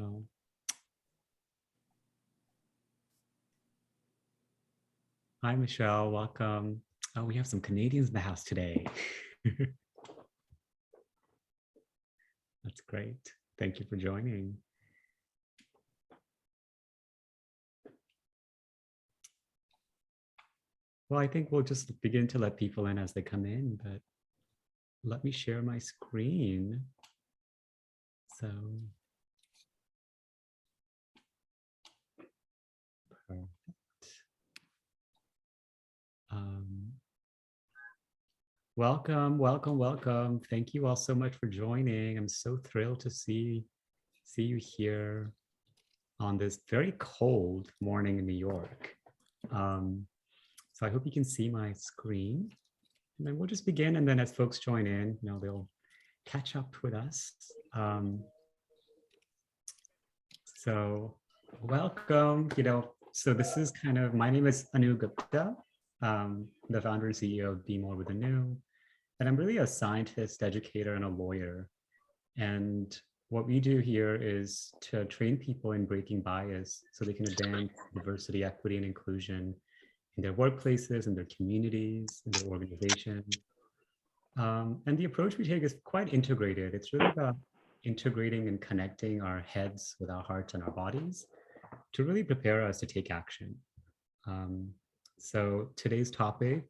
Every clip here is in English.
Oh. Hi, Michelle. Welcome. Oh, we have some Canadians in the house today. That's great. Thank you for joining. Well, I think we'll just begin to let people in as they come in, but let me share my screen. So, perfect. Welcome, welcome, welcome. Thank you all so much for joining. I'm so thrilled to see you here on this very cold morning in New York. So I hope you can see my screen. And then we'll just begin, and then as folks join in, they'll catch up with us. So welcome, so this is my name is Gupta, the founder and CEO of Be More with the New. And I'm really a scientist, educator, and a lawyer. And what we do here is to train people in breaking bias so they can advance diversity, equity, and inclusion in their workplaces, in their communities, in their organizations. And the approach we take is quite integrated. It's really about integrating and connecting our heads with our hearts and our bodies to really prepare us to take action. So today's topic,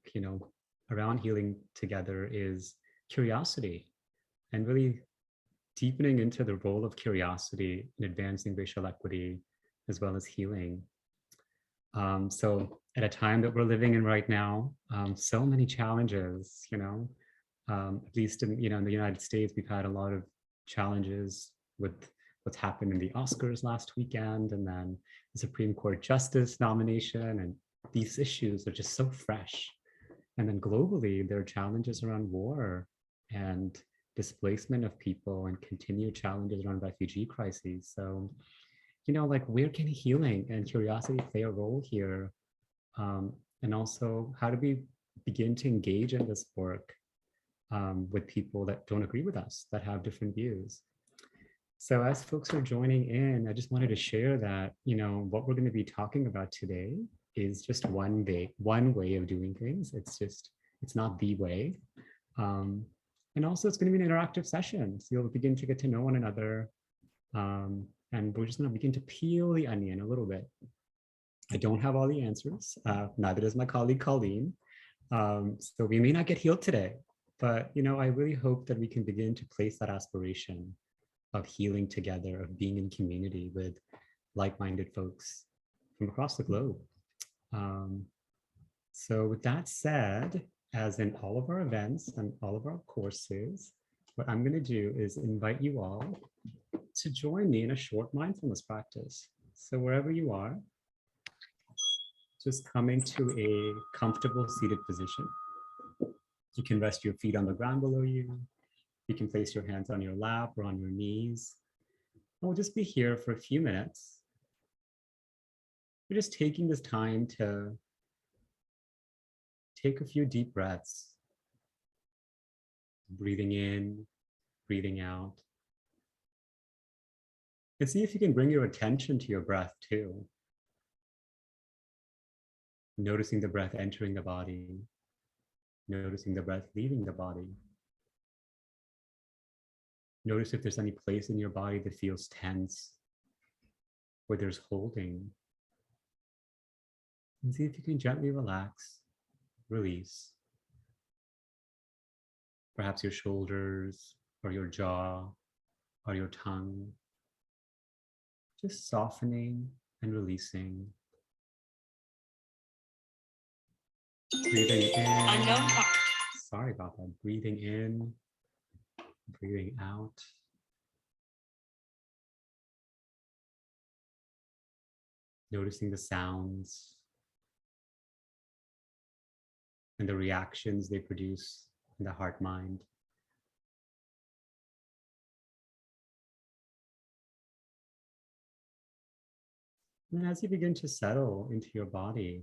around healing together is curiosity, and really deepening into the role of curiosity in advancing racial equity as well as healing. So at a time that we're living in right now, so many challenges, at least in, in the United States, we've had a lot of challenges with what's happened in the Oscars last weekend, and then the Supreme Court Justice nomination, and these issues are just so fresh. And then globally, there are challenges around war and displacement of people, and continued challenges around refugee crises. So, where can healing and curiosity play a role here? And also, how do we begin to engage in this work with people that don't agree with us, that have different views? So as folks are joining in, I just wanted to share that, what we're going to be talking about today is just one way of doing things. It's not the way. And also it's going to be an interactive session. So you'll begin to get to know one another. And we're just going to begin to peel the onion a little bit. I don't have all the answers. Neither does my colleague Colleen. So we may not get healed today, but I really hope that we can begin to place that aspiration of healing together, of being in community with like-minded folks from across the globe. So with that said, as in all of our events and all of our courses, what I'm going to do is invite you all to join me in a short mindfulness practice. So wherever you are, just come into a comfortable seated position. You can rest your feet on the ground below you. You can place your hands on your lap or on your knees. And we'll just be here for a few minutes. We're just taking this time to take a few deep breaths, breathing in, breathing out. And see if you can bring your attention to your breath too. Noticing the breath entering the body, noticing the breath leaving the body. Notice if there's any place in your body that feels tense, where there's holding. And see if you can gently relax, release. Perhaps your shoulders or your jaw or your tongue. Just softening and releasing. Breathing in. Sorry about that. Breathing in, breathing out. Noticing the sounds and the reactions they produce in the heart mind. And as you begin to settle into your body,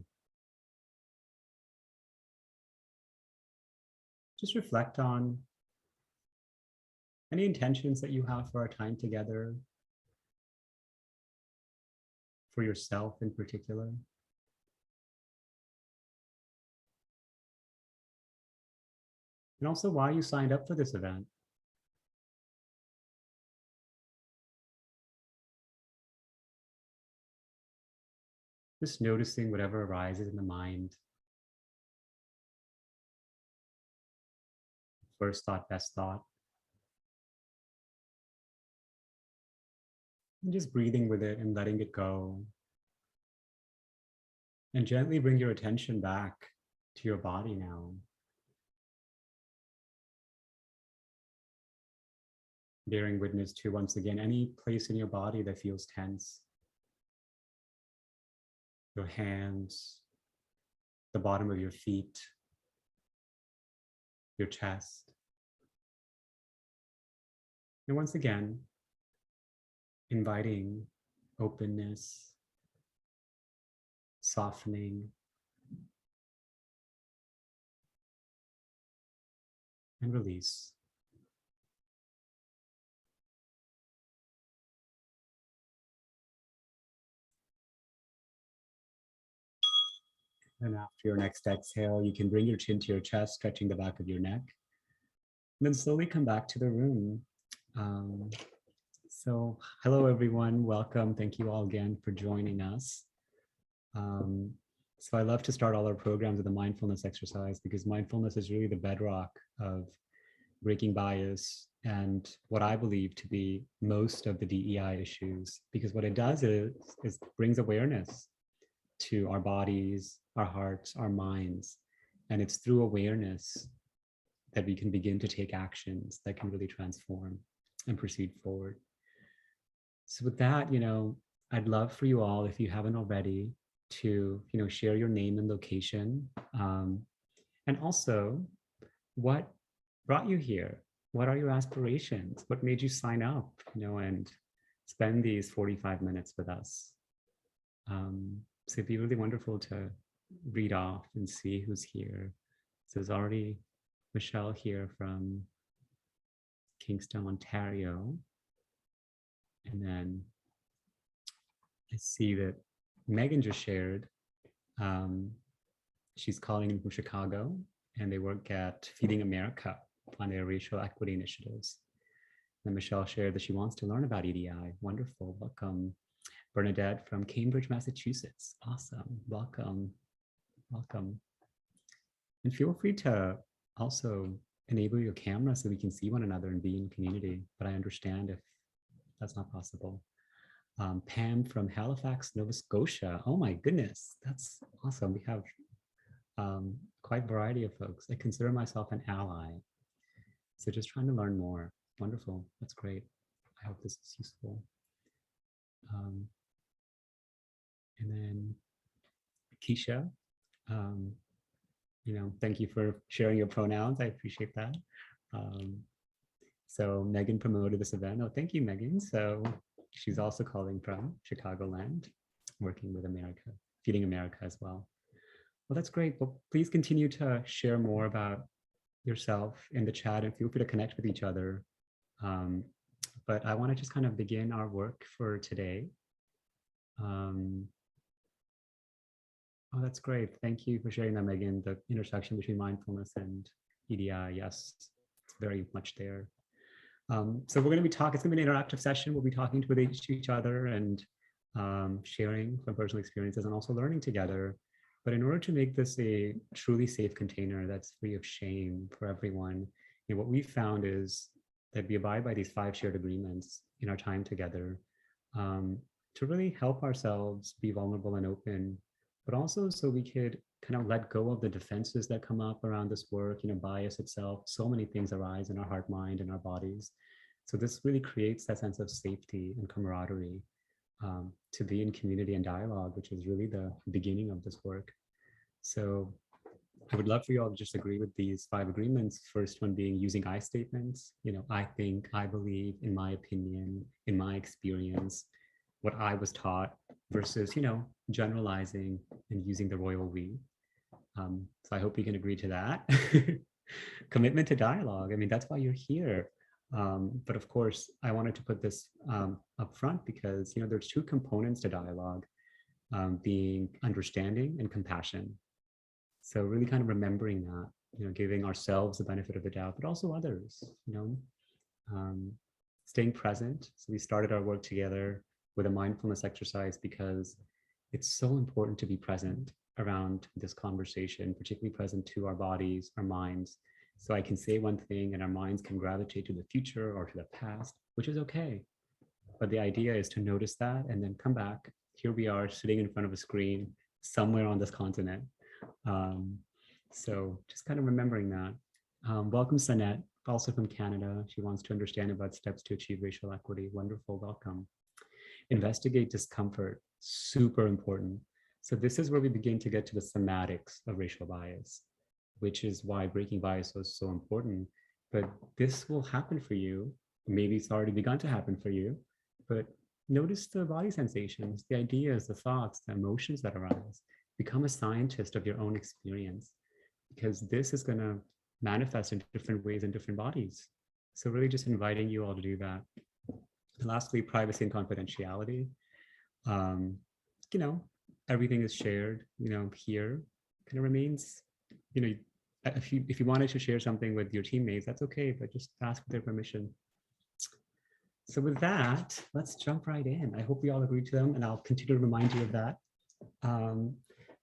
just reflect on any intentions that you have for our time together. for yourself in particular? And also why you signed up for this event. Just noticing whatever arises in the mind. First thought, best thought. And just breathing with it and letting it go. And gently bring your attention back to your body now. Bearing witness to, once again, any place in your body that feels tense. Your hands, the bottom of your feet, your chest. And once again, inviting openness, softening, and release. And after your next exhale, you can bring your chin to your chest, stretching the back of your neck. And then slowly come back to the room. So hello, everyone. Welcome. Thank you all again for joining us. So I love to start all our programs with a mindfulness exercise because mindfulness is really the bedrock of breaking bias and what I believe to be most of the DEI issues, because what it does is brings awareness to our bodies, our hearts, our minds. And it's through awareness that we can begin to take actions that can really transform and proceed forward. So with that, I'd love for you all, if you haven't already, to, share your name and location. And also, what brought you here? What are your aspirations? What made you sign up, and spend these 45 minutes with us? So it'd be really wonderful to read off and see who's here. So there's already Michelle here from Kingston, Ontario. And then I see that Megan just shared. She's calling in from Chicago, and they work at Feeding America on their racial equity initiatives. And Michelle shared that she wants to learn about EDI. Wonderful, welcome. Bernadette from Cambridge, Massachusetts. Awesome, welcome, welcome. And feel free to also enable your camera so we can see one another and be in community, but I understand if that's not possible. Pam from Halifax, Nova Scotia. Oh my goodness, that's awesome. We have quite a variety of folks. I consider myself an ally. So just trying to learn more. Wonderful, that's great. I hope this is useful. And then Keisha, thank you for sharing your pronouns. I appreciate that. So Megan promoted this event. Oh, thank you, Megan. So she's also calling from Chicagoland, working with America, Feeding America as well. Well, that's great. Well, please continue to share more about yourself in the chat and feel free to connect with each other. But I want to just kind of begin our work for today. Oh, that's great. Thank you for sharing that, Megan. The intersection between mindfulness and EDI, yes, it's very much there. So we're going to be talking, it's going to be an interactive session. We'll be talking to each other and sharing from personal experiences and also learning together. But in order to make this a truly safe container that's free of shame for everyone, what we found is that we abide by these 5 shared agreements in our time together to really help ourselves be vulnerable and open, but also so we could kind of let go of the defenses that come up around this work, bias itself. So many things arise in our heart, mind, and our bodies. So this really creates that sense of safety and camaraderie to be in community and dialogue, which is really the beginning of this work. So I would love for you all to just agree with these 5 agreements. First one being using I statements. I think, I believe, in my opinion, in my experience, what I was taught, versus, generalizing and using the royal we. So I hope you can agree to that. Commitment to dialogue. I mean, that's why you're here. But of course, I wanted to put this up front because, there's 2 components to dialogue. being understanding and compassion. So really kind of remembering that, giving ourselves the benefit of the doubt, but also others, staying present. So we started our work together with a mindfulness exercise because it's so important to be present around this conversation, particularly present to our bodies, our minds. So I can say one thing and our minds can gravitate to the future or to the past, which is okay. But the idea is to notice that and then come back. Here we are sitting in front of a screen somewhere on this continent. So just kind of remembering that. Welcome, Sanette, also from Canada. She wants to understand about steps to achieve racial equity. Wonderful, welcome. Investigate discomfort, super important. So this is where we begin to get to the somatics of racial bias, which is why breaking bias was so important. But this will happen for you. Maybe it's already begun to happen for you, but notice the body sensations, the ideas, the thoughts, the emotions that arise. Become a scientist of your own experience, because this is going to manifest in different ways in different bodies. So really just inviting you all to do that. And lastly, privacy and confidentiality. Everything is shared, here kind of remains, if you wanted to share something with your teammates, that's okay, but just ask for their permission. So with that, let's jump right in. I hope we all agree to them, and I'll continue to remind you of that.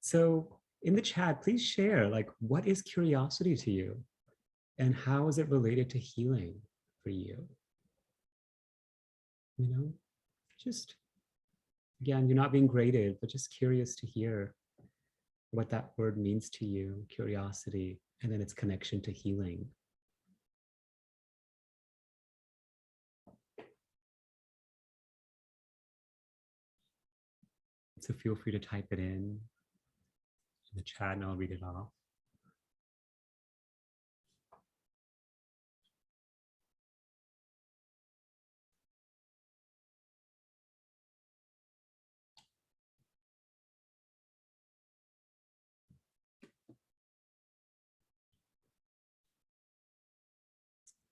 So in the chat, please share, what is curiosity to you? And how is it related to healing for you? Just, again, you're not being graded, but just curious to hear what that word means to you, curiosity, and then its connection to healing. So feel free to type it in the chat and I'll read it off.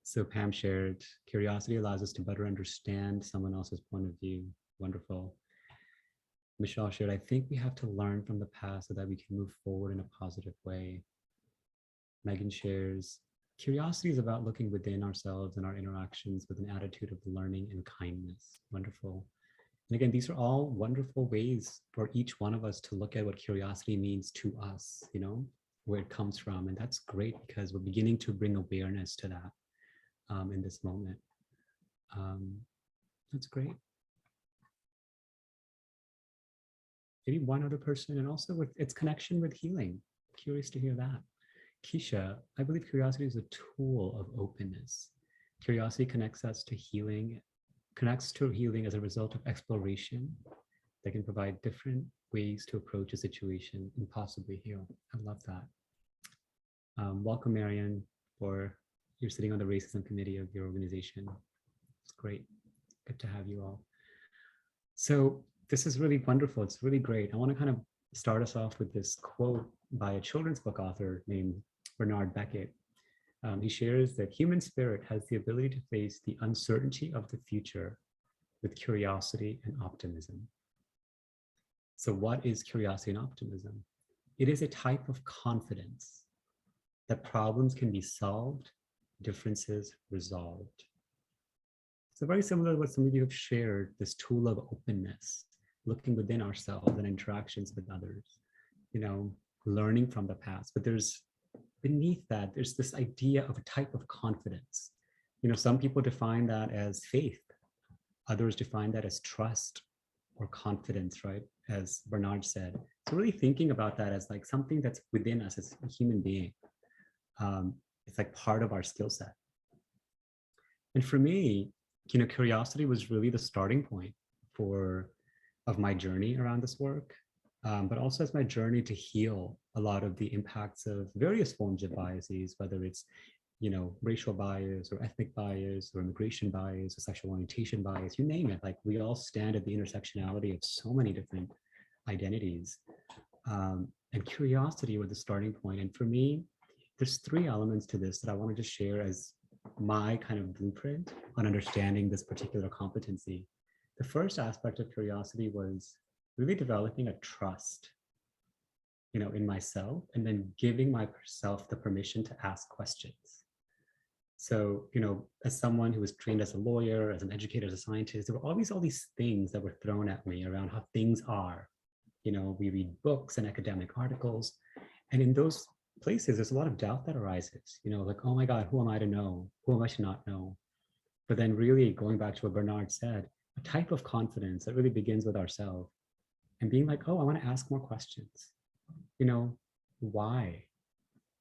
So Pam shared, curiosity allows us to better understand someone else's point of view. Wonderful. Michelle shared, I think we have to learn from the past so that we can move forward in a positive way. Megan shares, curiosity is about looking within ourselves and our interactions with an attitude of learning and kindness. Wonderful. And again, these are all wonderful ways for each one of us to look at what curiosity means to us, where it comes from. And that's great because we're beginning to bring awareness to that in this moment. That's great. Maybe one other person, and also with its connection with healing. Curious to hear that. Keisha, I believe curiosity is a tool of openness. Curiosity connects us to healing, connects to healing as a result of exploration that can provide different ways to approach a situation and possibly heal. I love that. Welcome, Marian, you're sitting on the racism committee of your organization. It's great. Good to have you all. So this is really wonderful. It's really great. I want to kind of start us off with this quote by a children's book author named Bernard Beckett. He shares that human spirit has the ability to face the uncertainty of the future with curiosity and optimism. So what is curiosity and optimism? It is a type of confidence that problems can be solved, differences resolved. So very similar to what some of you have shared, this tool of openness, looking within ourselves and interactions with others, learning from the past. But beneath that, there's this idea of a type of confidence. Some people define that as faith. Others define that as trust or confidence, right? As Bernard said. So really thinking about that as something that's within us as a human being. It's part of our skill set. And for me, curiosity was really the starting point of my journey around this work, but also as my journey to heal a lot of the impacts of various forms of biases, whether it's, racial bias or ethnic bias or immigration bias or sexual orientation bias, you name it. We all stand at the intersectionality of so many different identities. And curiosity was the starting point. And for me, there's 3 elements to this that I wanted to share as my kind of blueprint on understanding this particular competency. The first aspect of curiosity was really developing a trust, in myself, and then giving myself the permission to ask questions. So, as someone who was trained as a lawyer, as an educator, as a scientist, there were always all these things that were thrown at me around how things are. We read books and academic articles, and in those places, there's a lot of doubt that arises, like, oh my God, who am I to know? Who am I to not know? But then really going back to what Bernard said, a type of confidence that really begins with ourselves and being like, oh, I want to ask more questions. Why?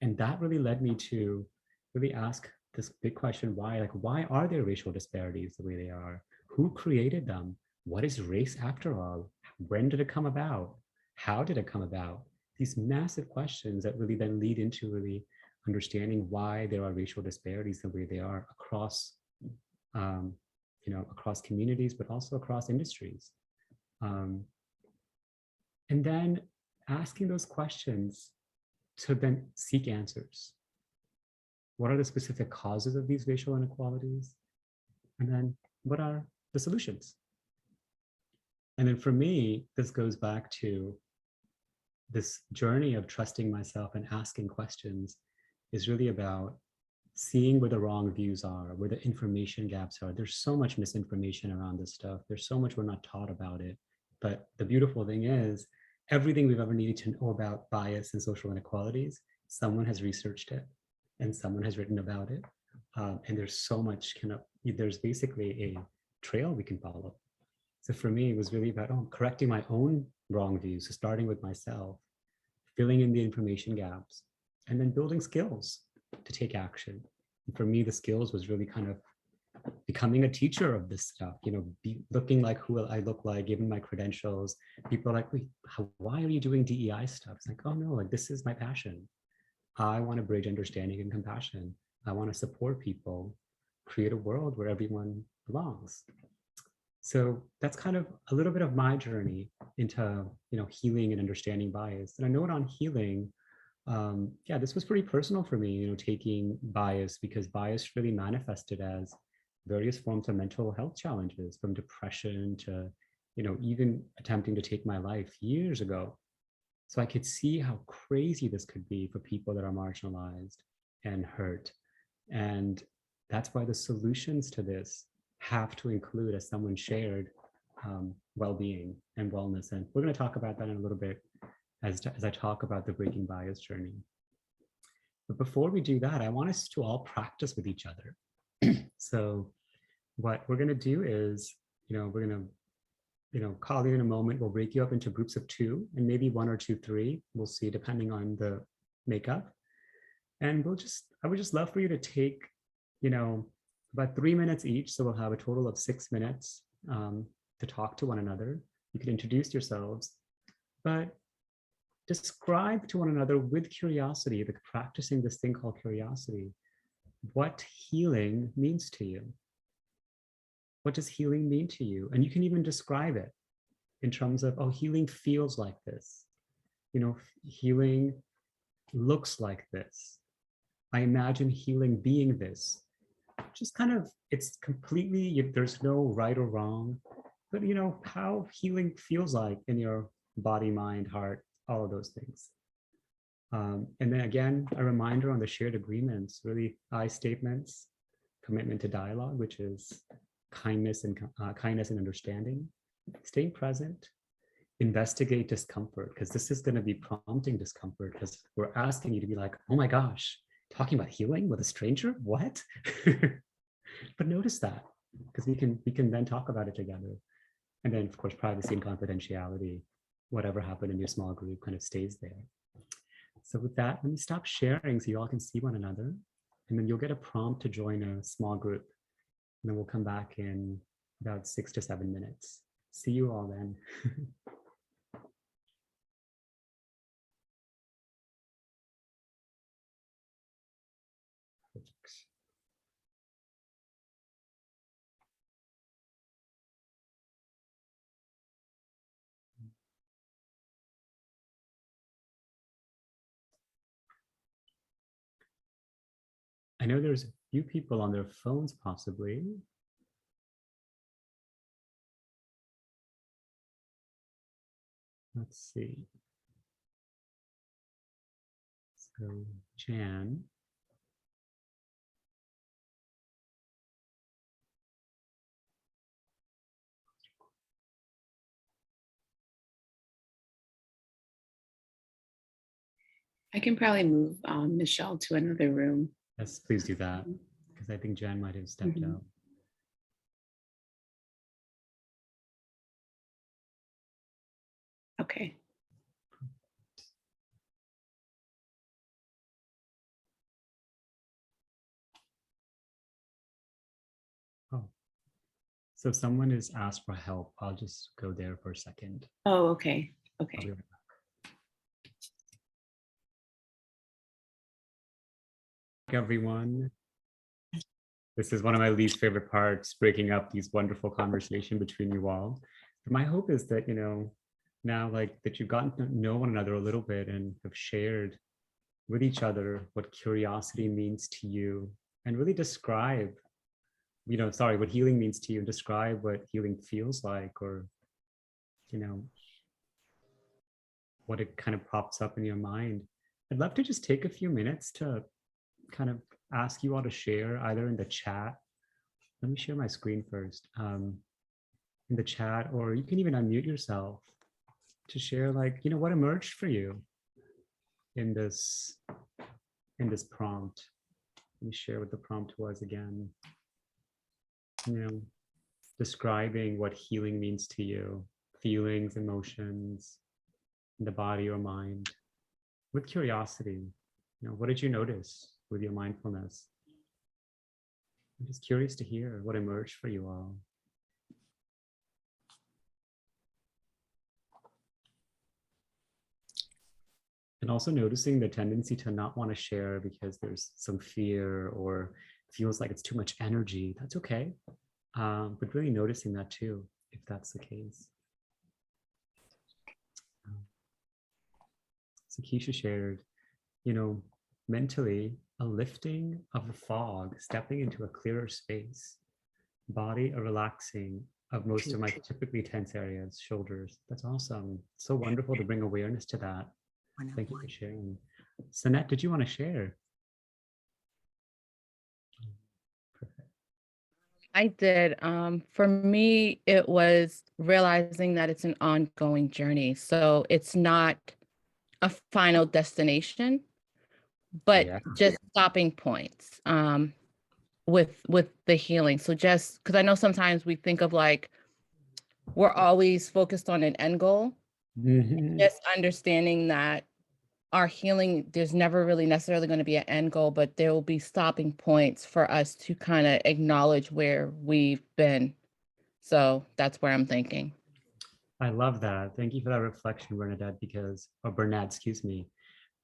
And that really led me to really ask this big question, why? Like, why are there racial disparities the way they are? Who created them? What is race after all? When did it come about? How did it come about? These massive questions that really then lead into really understanding why there are racial disparities the way they are across, across communities, but also across industries. And then asking those questions to then seek answers. What are the specific causes of these racial inequalities? And then what are the solutions? And then for me, this goes back to this journey of trusting myself and asking questions is really about seeing where the wrong views are, where the information gaps are. There's so much misinformation around this stuff. There's so much we're not taught about it. But the beautiful thing is, everything we've ever needed to know about bias and social inequalities, someone has researched it and someone has written about it. And there's so much there's basically a trail we can follow. So for me, it was really about correcting my own wrong views. So starting with myself, filling in the information gaps, and then building skills to take action. And for me, the skills was really kind of becoming a teacher of this stuff, looking like who I look like, given my credentials. People are like, wait, why are you doing DEI stuff? It's like, oh no, like this is my passion. I want to bridge understanding and compassion. I want to support people, create a world where everyone belongs. So that's kind of a little bit of my journey into, healing and understanding bias. And I know it on healing, this was pretty personal for me, taking bias, because bias really manifested as various forms of mental health challenges, from depression to, even attempting to take my life years ago. So I could see how crazy this could be for people that are marginalized and hurt. And that's why the solutions to this have to include, as someone shared, well-being and wellness. And we're going to talk about that in a little bit as I talk about the breaking bias journey. But before we do that, I want us to all practice with each other. So what we're going to do is, we're going to, call you in a moment. We'll break you up into groups of 2 and maybe 1 or 2, 3. We'll see, depending on the makeup. And I would just love for you to take, about 3 minutes each. So we'll have a total of 6 minutes to talk to one another. You can introduce yourselves, but describe to one another with curiosity, like practicing this thing called curiosity, what healing means to you. What does healing mean to you? And you can even describe it in terms of, healing feels like this. Healing looks like this. I imagine healing being this. Just kind of, it's completely, there's no right or wrong, but how healing feels like in your body, mind, heart, all of those things. And then again, a reminder on the shared agreements, really I statements, commitment to dialogue, which is kindness and understanding, staying present, investigate discomfort, because this is going to be prompting discomfort, because we're asking you to be like, oh my gosh, talking about healing with a stranger? What? But notice that, because we can then talk about it together. And then, of course, privacy and confidentiality, whatever happened in your small group kind of stays there. So with that, let me stop sharing so you all can see one another. And then you'll get a prompt to join a small group. And then we'll come back in about 6 to 7 minutes. See you all then. I know there's a few people on their phones possibly. Let's see. So Jan. I can probably move Michelle to another room. Yes, please do that, because I think Jan might have stepped out. Okay. Oh, so if someone is asked for help, I'll just go there for a second. Oh, okay. I'll be Okay. right back. Everyone. This is one of my least favorite parts, breaking up these wonderful conversation between you all. But my hope is that, now like that you've gotten to know one another a little bit and have shared with each other what curiosity means to you and really describe, what healing means to you and describe what healing feels like, or, what it kind of pops up in your mind. I'd love to just take a few minutes to kind of ask you all to share either in the chat. Let me share my screen first. In the chat, or you can even unmute yourself to share, like, what emerged for you in this prompt. Let me share what the prompt was again. Describing what healing means to you, feelings, emotions, in the body or mind, with curiosity. What did you notice with your mindfulness? I'm just curious to hear what emerged for you all. And also noticing the tendency to not want to share because there's some fear or feels like it's too much energy. That's okay. But really noticing that too, if that's the case. So Keisha shared, mentally a lifting of the fog, stepping into a clearer space, body a relaxing of most of my typically tense areas, shoulders. That's awesome. So wonderful to bring awareness to that. Thank you for sharing. Sanette, did you want to share? Perfect. I did. For me, it was realizing that it's an ongoing journey. So it's not a final destination, but just stopping points with the healing. So just because I know sometimes we think of like we're always focused on an end goal, just understanding that our healing, there's never really necessarily going to be an end goal, but there will be stopping points for us to kind of acknowledge where we've been. So that's where I'm thinking. I love that. Thank you for that reflection, Bernadette, or Bernad, excuse me.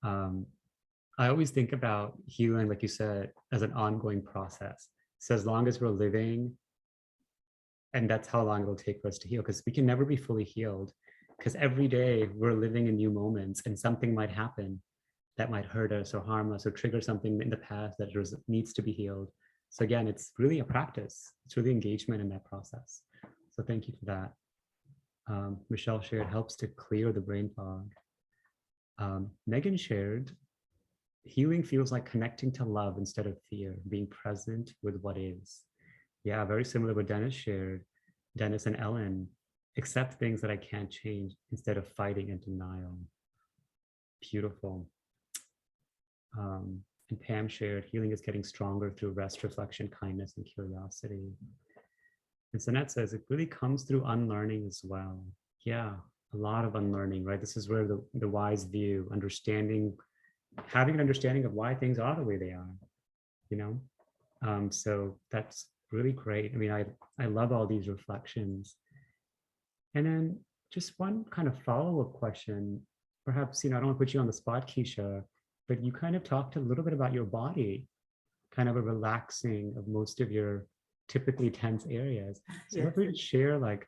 I always think about healing, like you said, as an ongoing process. So as long as we're living, and that's how long it'll take for us to heal, because we can never be fully healed, because every day we're living in new moments and something might happen that might hurt us or harm us or trigger something in the past that needs to be healed. So again, it's really a practice. It's really engagement in that process. So thank you for that. Michelle shared, helps to clear the brain fog. Megan shared, healing feels like connecting to love instead of fear, being present with what is. Yeah, very similar to what Dennis shared. Dennis and Ellen, accept things that I can't change instead of fighting and denial. Beautiful. And Pam shared, healing is getting stronger through rest, reflection, kindness, and curiosity. And Sanette says, it really comes through unlearning as well. Yeah, a lot of unlearning, right? This is where the wise view, having an understanding of why things are the way they are, so that's really great. I mean, I love all these reflections. And then just one kind of follow-up question, perhaps, I don't want to put you on the spot, Keisha, but you kind of talked a little bit about your body, kind of a relaxing of most of your typically tense areas. So if we could share, like,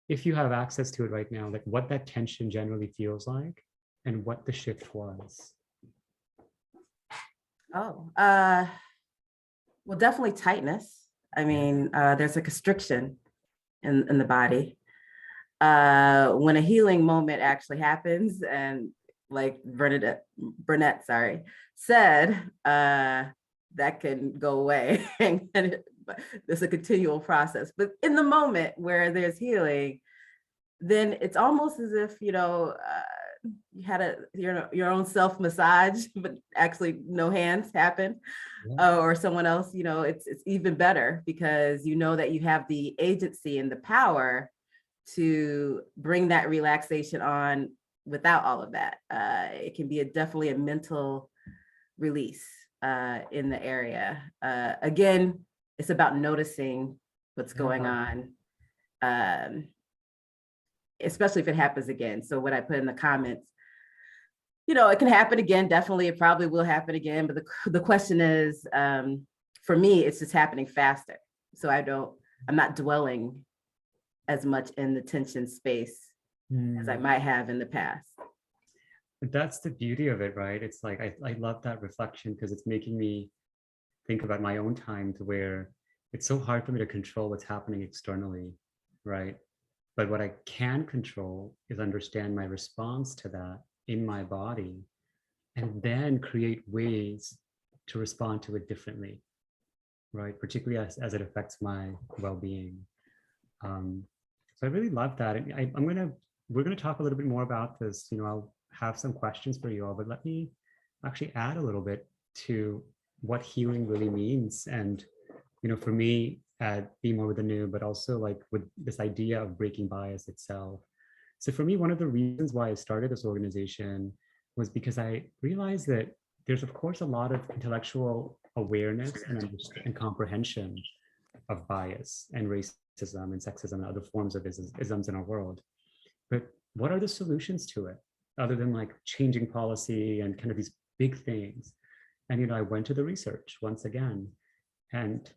if you have access to it right now, like what that tension generally feels like and what the shift was. Oh, well, definitely tightness. I mean, there's a constriction in the body. when a healing moment actually happens, and like Burnett, said, that can go away. And it's a continual process. But in the moment where there's healing, then it's almost as if, you had your own self massage, but actually no hands happen, or someone else, it's even better, because you know that you have the agency and the power to bring that relaxation on without all of that. It can be definitely a mental release in the area. Again, it's about noticing what's going on, especially if it happens again. So what I put in the comments, it can happen again. Definitely, it probably will happen again. But the question is, for me, it's just happening faster. So I'm not dwelling as much in the tension space as I might have in the past. That's the beauty of it, right? It's like, I love that reflection, because it's making me think about my own times where it's so hard for me to control what's happening externally, right? But what I can control is understand my response to that in my body, and then create ways to respond to it differently, right? Particularly as it affects my well-being. So I really love that. And we're gonna talk a little bit more about this. I'll have some questions for you all, but let me actually add a little bit to what healing really means. And, for me, Be More with the New, but also like with this idea of breaking bias itself. So for me, one of the reasons why I started this organization was because I realized that there's, of course, a lot of intellectual awareness and comprehension of bias and racism and sexism and other forms of isms in our world. But what are the solutions to it, other than like changing policy and kind of these big things? And, I went to the research once again, and,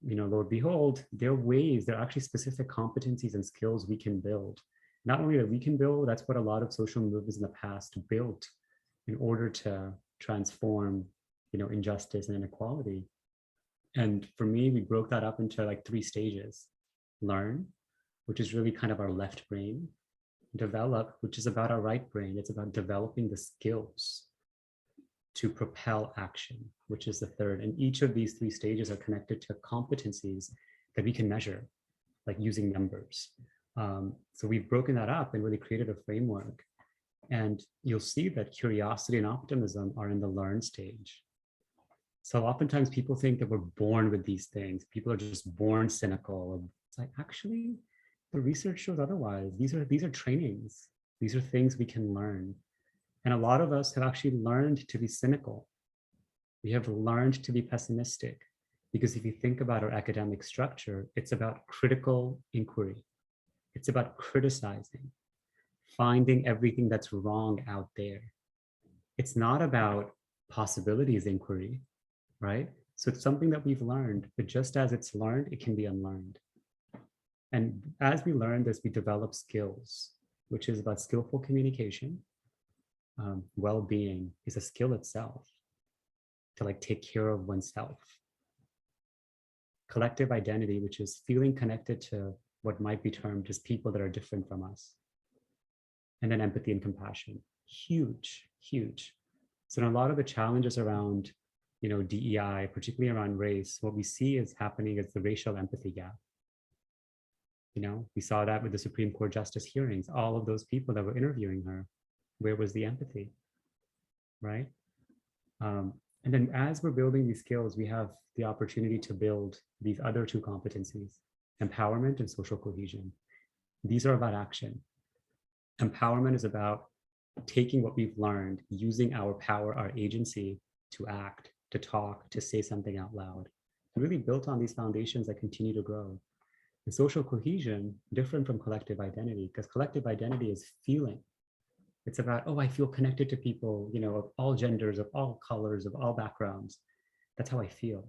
lo and behold, there are actually specific competencies and skills we can build. Not only that we can build, that's what a lot of social movements in the past built in order to transform, injustice and inequality. And for me, we broke that up into like 3 stages. Learn, which is really kind of our left brain. Develop, which is about our right brain. It's about developing the skills to propel action, which is the third. And each of these 3 stages are connected to competencies that we can measure, like using numbers. So we've broken that up and really created a framework. And you'll see that curiosity and optimism are in the learn stage. So oftentimes people think that we're born with these things. People are just born cynical. It's like, actually, the research shows otherwise. These are trainings. These are things we can learn. And a lot of us have actually learned to be cynical. We have learned to be pessimistic, because if you think about our academic structure, it's about critical inquiry. It's about criticizing, finding everything that's wrong out there. It's not about possibilities inquiry, right? So it's something that we've learned, but just as it's learned, it can be unlearned. And as we learn this, we develop skills, which is about skillful communication. Well-being is a skill itself, to like take care of oneself. Collective identity, which is feeling connected to what might be termed as people that are different from us. And then empathy and compassion, huge, huge. So in a lot of the challenges around, DEI, particularly around race, what we see is happening is the racial empathy gap. We saw that with the Supreme Court justice hearings, all of those people that were interviewing her, where was the empathy, right? And then as we're building these skills, we have the opportunity to build these other 2 competencies, empowerment and social cohesion. These are about action. Empowerment is about taking what we've learned, using our power, our agency to act, to talk, to say something out loud, really built on these foundations that continue to grow. And social cohesion, different from collective identity, because collective identity is feeling. It's about, oh, I feel connected to people, of all genders, of all colors, of all backgrounds. That's how I feel.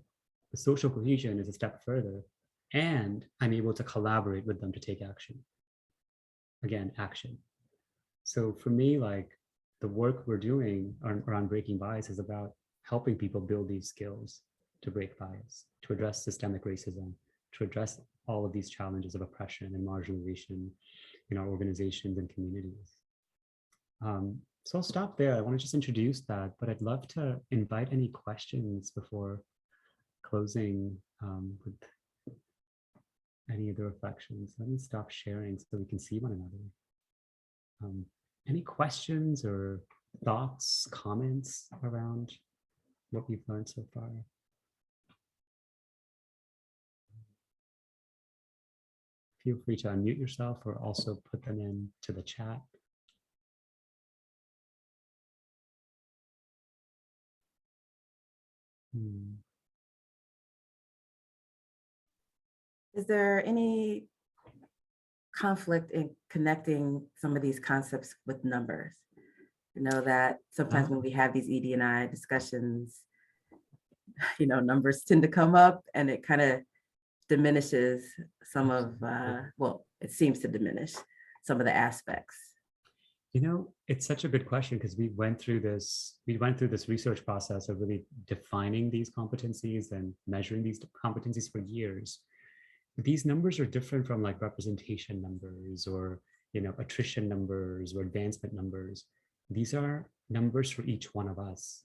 The social cohesion is a step further, and I'm able to collaborate with them to take action. Again, action. So for me, like the work we're doing around breaking bias is about helping people build these skills to break bias, to address systemic racism, to address all of these challenges of oppression and marginalization in our organizations and communities. So I'll stop there. I want to just introduce that, but I'd love to invite any questions before closing with any of the reflections. Let me stop sharing so we can see one another. Any questions or thoughts, comments around what we've learned so far? Feel free to unmute yourself or also put them into the chat. Is there any conflict in connecting some of these concepts with numbers? You know that sometimes when we have these ED&I discussions, you know, numbers tend to come up and it kind of diminishes some of, well, it seems to diminish some of the aspects. You know, it's such a good question because we went through this research process of really defining these competencies and measuring these competencies for years. These numbers are different from like representation numbers or, you know, attrition numbers or advancement numbers. These are numbers for each one of us.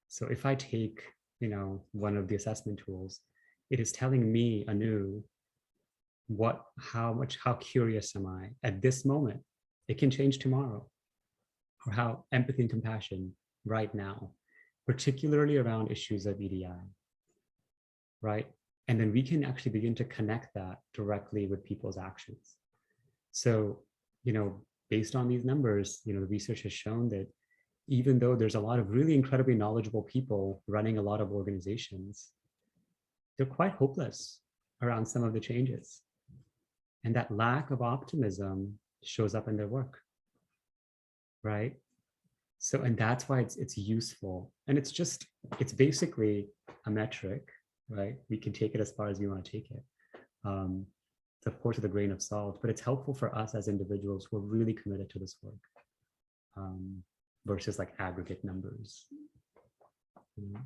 So if I take, you know, one of the assessment tools, it is telling me anew how curious am I at this moment. It can change tomorrow. Or how empathy and compassion right now, particularly around issues of EDI, right? And then we can actually begin to connect that directly with people's actions. So, you know, based on these numbers, you know, the research has shown that even though there's a lot of really incredibly knowledgeable people running a lot of organizations, they're quite hopeless around some of the changes. And that lack of optimism shows up in their work, right? So, and that's why it's useful. And it's basically a metric, right? We can take it as far as we want to take it. Of course, with a grain of salt, but it's helpful for us as individuals who are really committed to this work versus like aggregate numbers. You know?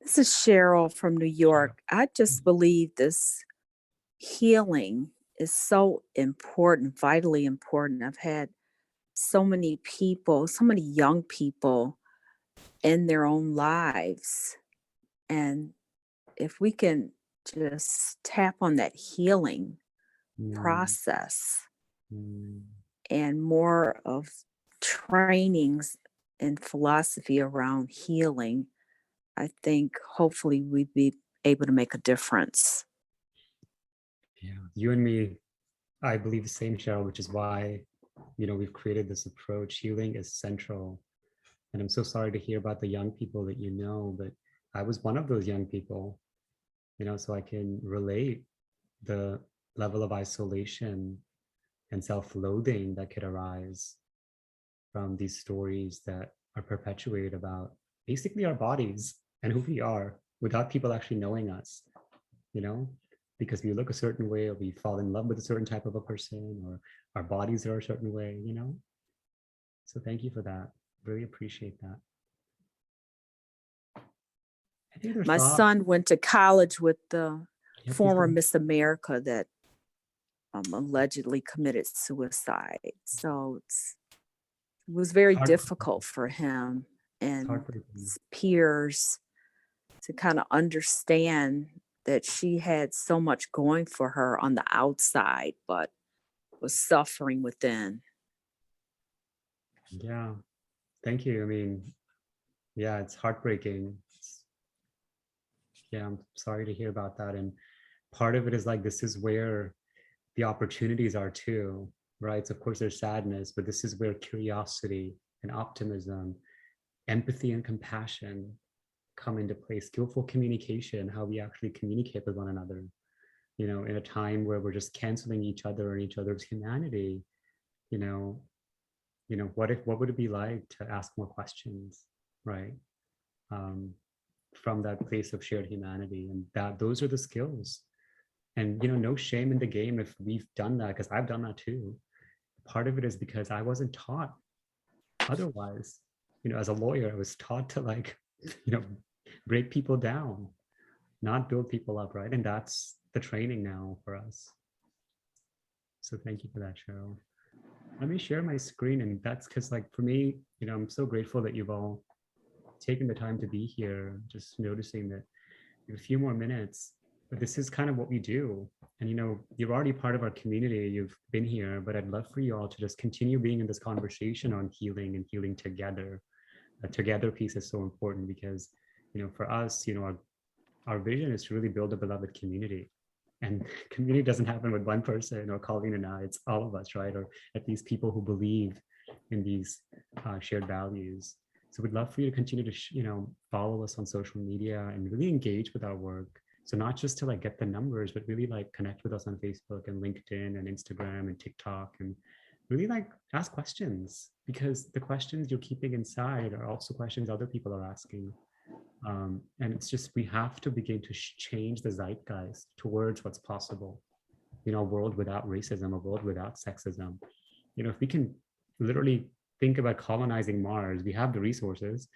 This is Cheryl from New York. I just believe this healing is so important, vitally important. I've had so many people, so many young people in their own lives. And if we can just tap on that healing process and more of trainings and philosophy around healing, I think hopefully we'd be able to make a difference. Yeah, you and me, I believe the same, Cheryl, which is why, you know, we've created this approach. Healing is central. And I'm so sorry to hear about the young people that you know, but I was one of those young people, you know, so I can relate the level of isolation and self-loathing that could arise from these stories that are perpetuated about basically our bodies and who we are without people actually knowing us, you know, because we look a certain way or we fall in love with a certain type of a person or our bodies are a certain way, you know. So thank you for that. Really appreciate that. My son went to college with the former please. Miss America that allegedly committed suicide. So it was very difficult for him and his peers to kind of understand that she had so much going for her on the outside, but was suffering within. Yeah, thank you. I mean, yeah, it's heartbreaking. Yeah, I'm sorry to hear about that. And part of it is like, this is where the opportunities are too, right? So of course there's sadness, but this is where curiosity and optimism, empathy and compassion come into play. Skillful communication, how we actually communicate with one another, you know, in a time where we're just canceling each other and each other's humanity, you know, what would it be like to ask more questions, right? From that place of shared humanity, and those are the skills. And, you know, no shame in the game if we've done that, because I've done that too. Part of it is because I wasn't taught otherwise. You know, as a lawyer, I was taught to, like, you know, break people down, not build people up, right? And that's the training now for us. So thank you for that, Cheryl. Let me share my screen, and that's because, like, for me, I'm so grateful that you've all taken the time to be here. Just noticing that you have a few more minutes, but this is kind of what we do. And you're already part of our community. You've been here, but I'd love for you all to just continue being in this conversation on healing and healing together. The together piece is so important because, for us, our vision is to really build a beloved community. And community doesn't happen with one person or Colleen and I, it's all of us, right? Or at least people who believe in these shared values. So we'd love for you to continue to, follow us on social media and really engage with our work. So not just to get the numbers, but really connect with us on Facebook and LinkedIn and Instagram and TikTok, and really ask questions, because the questions you're keeping inside are also questions other people are asking. And it's just, we have to begin to change the zeitgeist towards what's possible. A world without racism, a world without sexism. If we can literally think about colonizing Mars, we have the resources.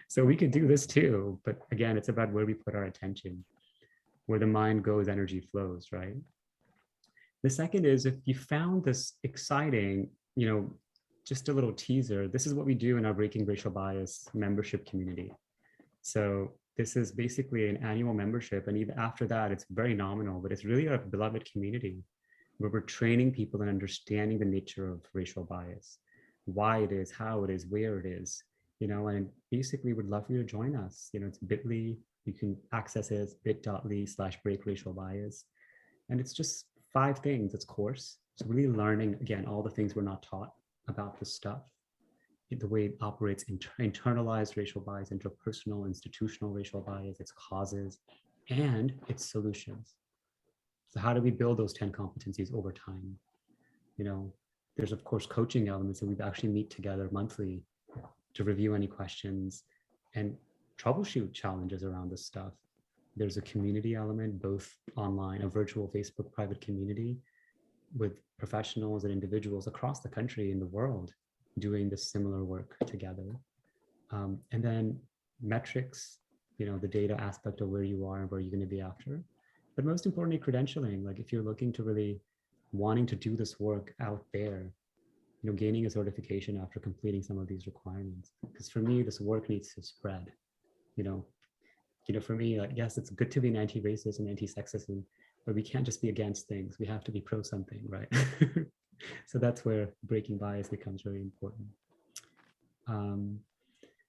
So we could do this too. But again, it's about where we put our attention. Where the mind goes, energy flows, right? The second is, if you found this exciting, just a little teaser, this is what we do in our Breaking Racial Bias membership community. So this is basically an annual membership. And even after that, it's very nominal, but it's really a beloved community where we're training people in understanding the nature of racial bias, why it is, how it is, where it is, and basically would love for you to join us. It's bit.ly, you can access it as bit.ly/breakracialbias. And it's just 5 things, it's course. So really learning, again, all the things we're not taught about this stuff, the way it operates, internalized racial bias, interpersonal, institutional racial bias, its causes, and its solutions. So how do we build those 10 competencies over time? There's of course coaching elements, and we actually meet together monthly to review any questions and troubleshoot challenges around this stuff. There's a community element, both online, a virtual Facebook private community with professionals and individuals across the country and the world doing this similar work together. And then metrics, the data aspect of where you are and where you're going to be after. But most importantly, credentialing. If you're looking to really wanting to do this work out there, gaining a certification after completing some of these requirements. Because for me, this work needs to spread. For me, yes, it's good to be an anti-racist and anti-sexist, but we can't just be against things. We have to be pro something, right? So that's where breaking bias becomes really important.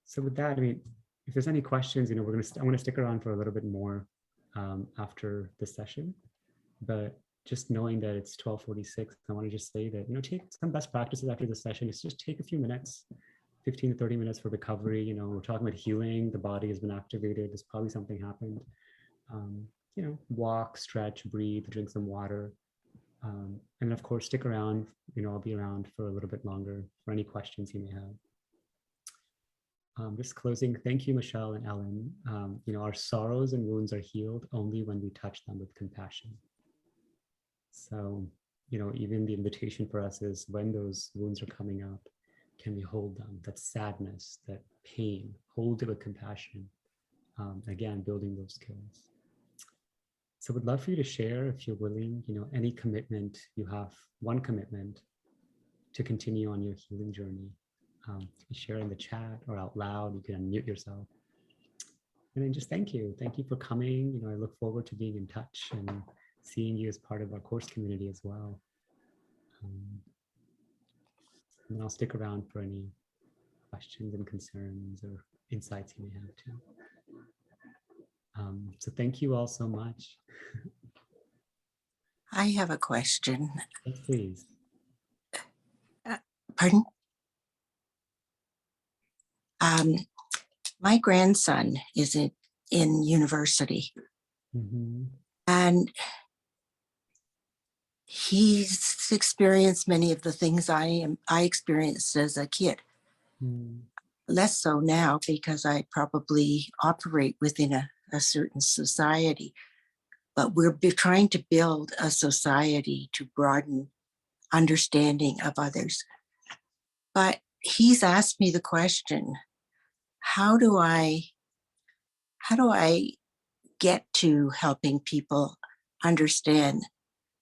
So with that, if there's any questions, I want to stick around for a little bit more after the session, but just knowing that it's 12:46, I want to just say that, take some best practices after the session. Is just take a few minutes, 15 to 30 minutes for recovery. We're talking about healing. The body has been activated. There's probably something happened. Walk, stretch, breathe, drink some water. And of course, stick around. I'll be around for a little bit longer for any questions you may have. Just closing, thank you, Michelle and Ellen. Our sorrows and wounds are healed only when we touch them with compassion. So, even the invitation for us is, when those wounds are coming up, can we hold them? That sadness, that pain, hold it with compassion. Again, building those skills. So would love for you to share, if you're willing, any commitment you have, one commitment to continue on your healing journey. You can share in the chat or out loud, you can unmute yourself. And then just thank you. Thank you for coming. I look forward to being in touch and seeing you as part of our course community as well. And I'll stick around for any questions and concerns or insights you may have too. So thank you all so much. I have a question. Yes, please. Pardon? My grandson is in university, and he's experienced many of the things I experienced as a kid. Less so now, because I probably operate within a certain society. But we're trying to build a society to broaden understanding of others. But he's asked me the question, how do I get to helping people understand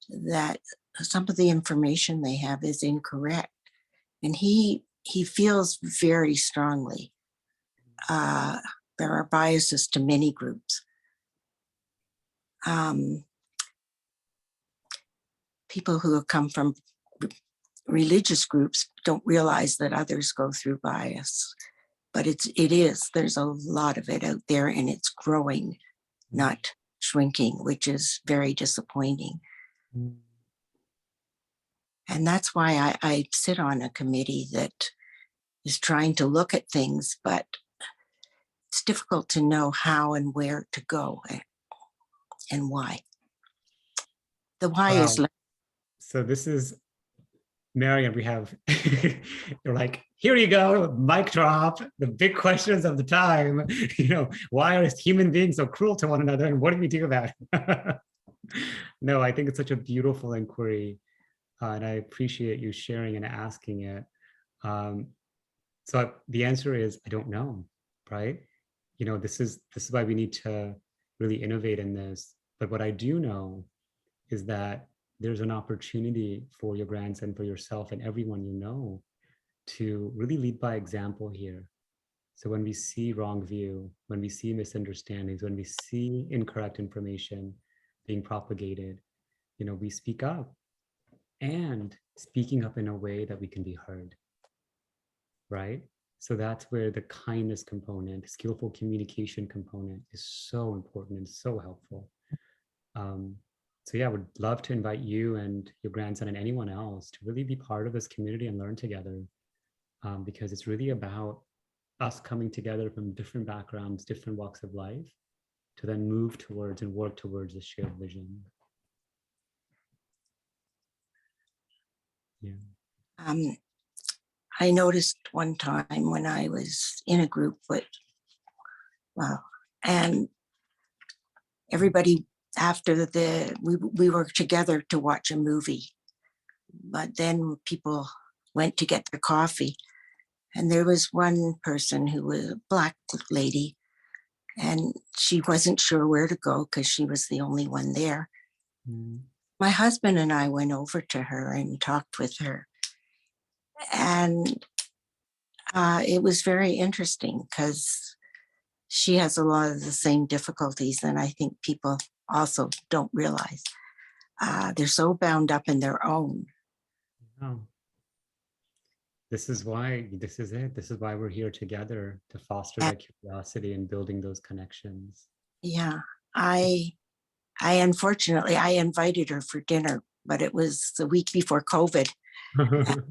that some of the information they have is incorrect. And he feels very strongly there are biases to many groups. People who have come from religious groups don't realize that others go through bias, but there's a lot of it out there, and it's growing, not shrinking, which is very disappointing. And that's why I sit on a committee that is trying to look at things, but it's difficult to know how and where to go and why. The why is. So this is, Marian, we have, you're like, here you go, mic drop, the big questions of the time. Why are human beings so cruel to one another, and what do we do about it? No, I think it's such a beautiful inquiry, and I appreciate you sharing and asking it. So the answer is, I don't know, right? This is why we need to really innovate in this. But what I do know is that there's an opportunity for your grandson, for yourself, and everyone to really lead by example here. So when we see wrong view, when we see misunderstandings, when we see incorrect information being propagated, we speak up, and speaking up in a way that we can be heard, right? So that's where the kindness component, skillful communication component is so important and so helpful. So yeah, I would love to invite you and your grandson and anyone else to really be part of this community and learn together, because it's really about us coming together from different backgrounds, different walks of life, to then move towards and work towards a shared vision. Yeah. I noticed one time when I was in a group and everybody, after we were together to watch a movie, but then people went to get their coffee, and there was one person who was a Black lady, and she wasn't sure where to go because she was the only one there. My husband and I went over to her and talked with her, and it was very interesting because she has a lot of the same difficulties, and I think people also don't realize. They're so bound up in their own. Oh. This is why we're here together, to foster that curiosity and building those connections. Yeah, I unfortunately, I invited her for dinner, but it was the week before COVID. I've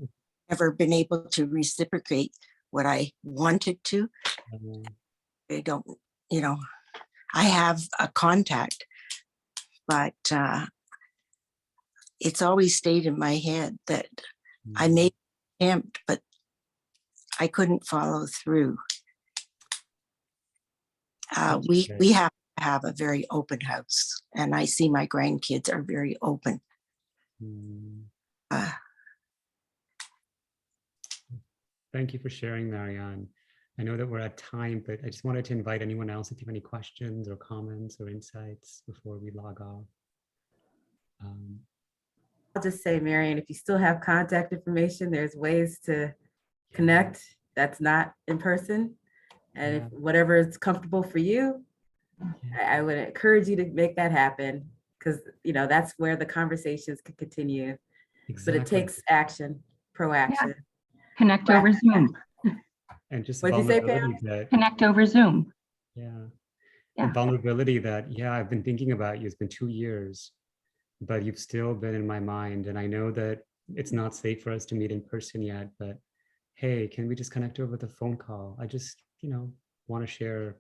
never been able to reciprocate what I wanted to. I don't, I have a contact, but it's always stayed in my head that I made an attempt, but I couldn't follow through. We have to have a very open house, and I see my grandkids are very open. Thank you for sharing, Marianne. I know that we're at time, but I just wanted to invite anyone else if you have any questions or comments or insights before we log off. I'll just say, Marianne, if you still have contact information, there's ways to connect that's not in person. And if whatever is comfortable for you, I would encourage you to make that happen, because that's where the conversations can continue. Exactly. But it takes action, proaction. Yeah. Connect over Zoom. And just What'd you say, Pam? Connect over Zoom. Yeah. The vulnerability that, I've been thinking about you. It's been 2 years, but you've still been in my mind. And I know that it's not safe for us to meet in person yet, but hey, can we just connect over the phone call? I just, want to share,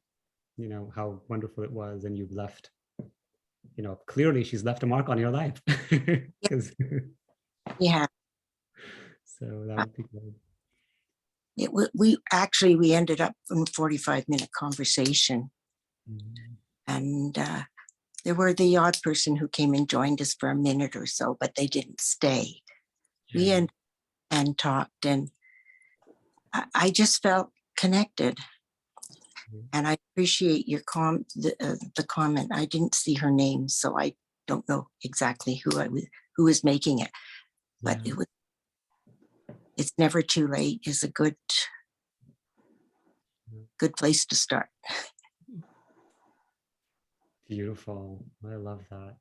how wonderful it was. And you've left, clearly she's left a mark on your life. Yeah. So that would be good. We ended up in a 45-minute conversation. And there were the odd person who came and joined us for a minute or so, but they didn't stay. We ended and talked, and I just felt connected. And I appreciate your the comment. I didn't see her name, so I don't know exactly who who is making it. But Yeah. it's never too late is a good place to start. Beautiful. I love that.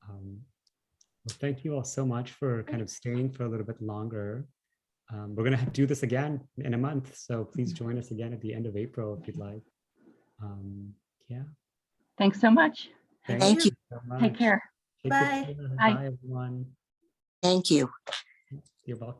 Well, thank you all so much for kind of staying for a little bit longer. We're going to do this again in a month, so please join us again at the end of April if you'd like. Yeah. Thanks so much. Thank you. so much. Take care. Take Bye. good care. Bye. Bye, everyone. Thank you. You're welcome.